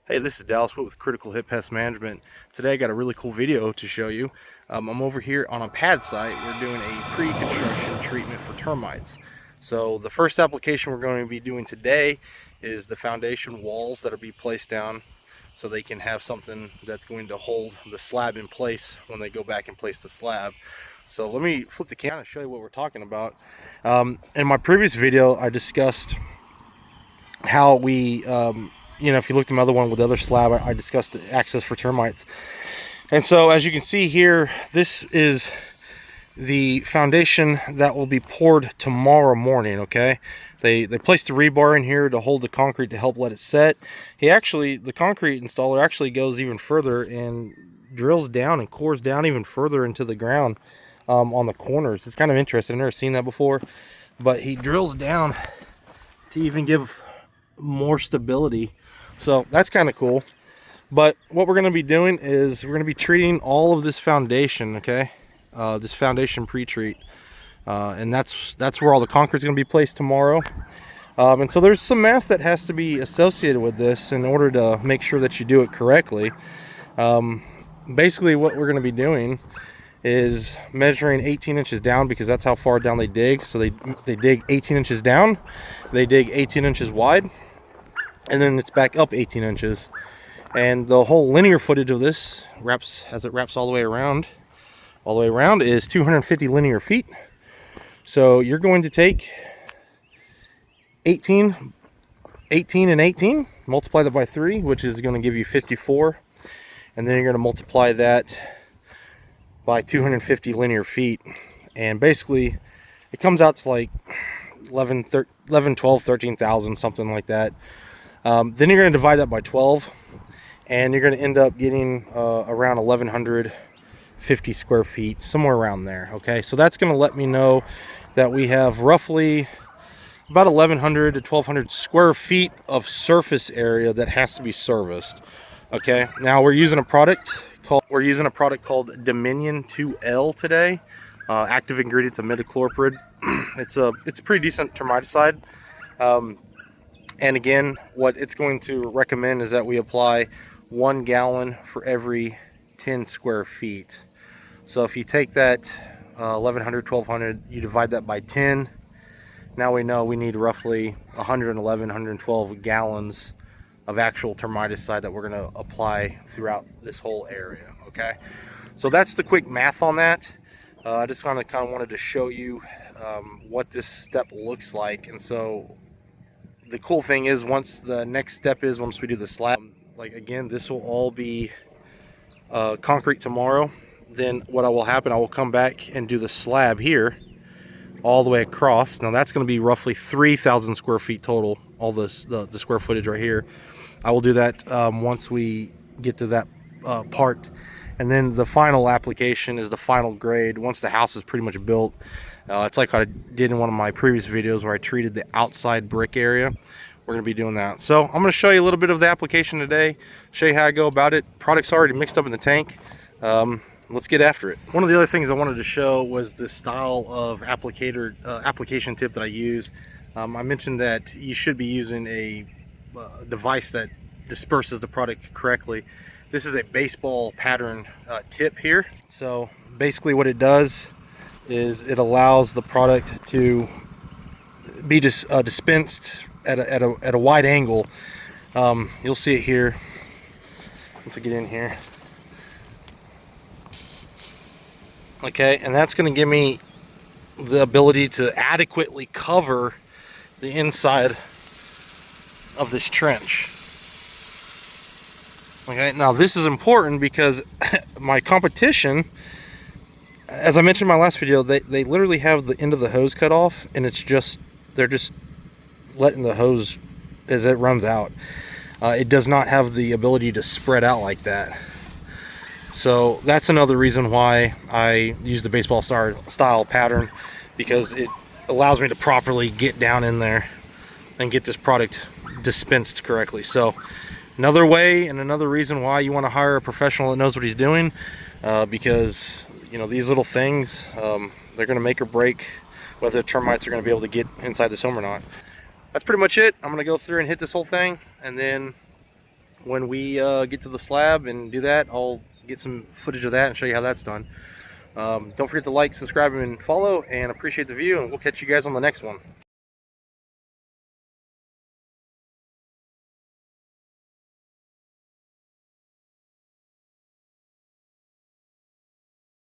Hey, this is Dallas with Critical Hit Pest Management. Today I got a really cool video to show you. I'm over here on a pad site. We're doing a pre-construction treatment for termites. So the first application we're going to be doing today is the foundation walls that will be placed down so they can have something that's going to hold the slab in place when they go back and place the slab. So let me flip the camera and show you what we're talking about. In my previous video I discussed how we if you looked at my other one with the other slab, I discussed the access for termites. And so as you can see here, this is the foundation that will be poured tomorrow morning. Okay, they placed the rebar in here to hold the concrete to help let it set. The concrete installer actually goes even further and drills down and cores down even further into the ground on the corners. It's kind of interesting. I've never seen that before, but he drills down to even give more stability. So that's kind of cool. But what we're going to be doing is we're going to be treating all of this foundation, okay? This foundation pre-treat, and that's where all the concrete is going to be placed tomorrow. And so there's some math that has to be associated with this in order to make sure that you do it correctly. Basically what we're going to be doing is measuring 18 inches down, because that's how far down they dig. So they dig 18 inches down, they dig 18 inches wide, and then it's back up 18 inches. And the whole linear footage of this as it wraps all the way around is 250 linear feet. So you're going to take 18 and 18, multiply that by 3, which is going to give you 54, and then you're going to multiply that by 250 linear feet, and basically it comes out to like 11, 12, 13,000, something like that. Then you're going to divide that by 12, and you're going to end up getting around 1,150 square feet, somewhere around there. Okay, so that's going to let me know that we have roughly about 1,100 to 1,200 square feet of surface area that has to be serviced. Okay, now we're using a product called Dominion 2L today. Active ingredients of imidacloprid. It's a pretty decent termiticide. And again, what it's going to recommend is that we apply 1 gallon for every 10 square feet. So if you take that 1,100, 1,200, you divide that by 10. Now we know we need roughly 111, 112 gallons of actual termiticide that we're going to apply throughout this whole area. Okay, so that's the quick math on that. I just kind of wanted to show you what this step looks like. And so the cool thing is, once we do the slab, like again, this will all be concrete tomorrow. Then what will happen, I will come back and do the slab here all the way across. Now that's going to be roughly 3,000 square feet total, all this the square footage right here. I will do that once we get to that part. And then the final application is the final grade once the house is pretty much built. It's like I did in one of my previous videos where I treated the outside brick area. We're going to be doing that. So I'm going to show you a little bit of the application today, show you how I go about it. Product's already mixed up in the tank. Let's get after it. One of the other things I wanted to show was the style of application tip that I use. I mentioned that you should be using a device that disperses the product correctly. This is a baseball pattern tip here. So basically what it does is it allows the product to be dispensed at a wide angle. You'll see it here once I get in here. Okay, and that's going to give me the ability to adequately cover the inside of this trench. Okay, now this is important because my competition, as I mentioned in my last video, they literally have the end of the hose cut off, and they're just letting the hose as it runs out. It does not have the ability to spread out like that. So that's another reason why I use the baseball style pattern, because it allows me to properly get down in there and get this product dispensed correctly. So another way and another reason why you want to hire a professional that knows what he's doing, because these little things, they're going to make or break whether termites are going to be able to get inside this home or not. That's pretty much it. I'm going to go through and hit this whole thing, and then when we get to the slab and do that, I'll get some footage of that and show you how that's done. Don't forget to like, subscribe, and follow, and appreciate the view, and we'll catch you guys on the next one.